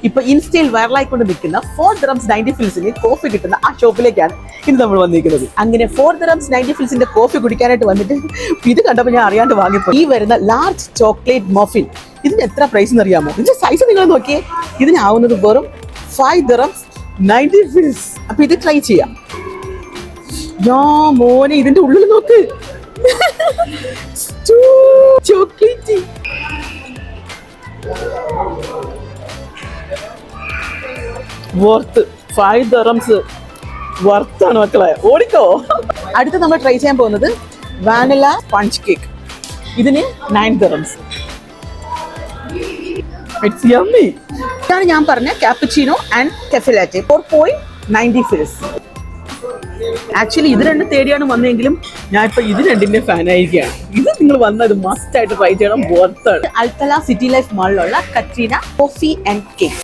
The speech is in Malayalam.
ഇപ്പൊ ഇൻസ്റ്റയിൽ വൈറലായിക്കൊണ്ട് നിൽക്കുന്ന 4 dirhams 90 fils കോഫി കിട്ടുന്ന ആ ഷോപ്പിലേക്കാണ് ഇന്ന് നമ്മൾ വന്നിരിക്കുന്നത്. അങ്ങനെ 4 dirhams 90 fils കോഫി കുടിക്കാനായിട്ട് വന്നിട്ട് ഇത് കണ്ടപ്പോൾ ഞാൻ അറിയാണ്ട് വാങ്ങിപ്പോ. ഈ വരുന്ന ലാർജ് ചോക്ലേറ്റ് മഫിൻ ഇതിന് എത്ര പ്രൈസ് എന്ന് അറിയാമോ? ഇതിന്റെ സൈസ് നിങ്ങൾ നോക്കിയേ. ഇതിനാവുന്നത് വെറും 5 dirhams 90 fils. അപ്പൊ ഇത് ട്രൈ ചെയ്യാം. മോനെ ഇതിന്റെ ഉള്ളിൽ നോക്ക്, ചോക്ലേറ്റ്. വർത്ത് 5 dirhams വർത്താണ് മക്കളെ, ഓടിക്കോ. അടുത്ത് നമ്മൾ ട്രൈ ചെയ്യാൻ പോകുന്നത് വാനില സ്പഞ്ച് കേക്ക്. ഇതിന് 9 dirhams. It's yummy. ഇതാണ് ഞാൻ പറഞ്ഞ cappuccino and cafe latte 4.90 fils. Actually ഇത് രണ്ടും തേടിയാണ് വന്നതെങ്കിലും ഞാൻ ഇപ്പൊ ഇത് രണ്ടിന്റെ ഫാൻ ആയിരിക്കുകയാണ്. ഇത് നിങ്ങൾ വന്നത് മസ്റ്റ് ആയിട്ട് ട്രൈ ചെയ്യണം, വർത്താണ്. അൽത്തല സിറ്റി ലൈഫ് മാളിലുള്ള കട്രീന കോഫി ആൻഡ് കേക്ക്.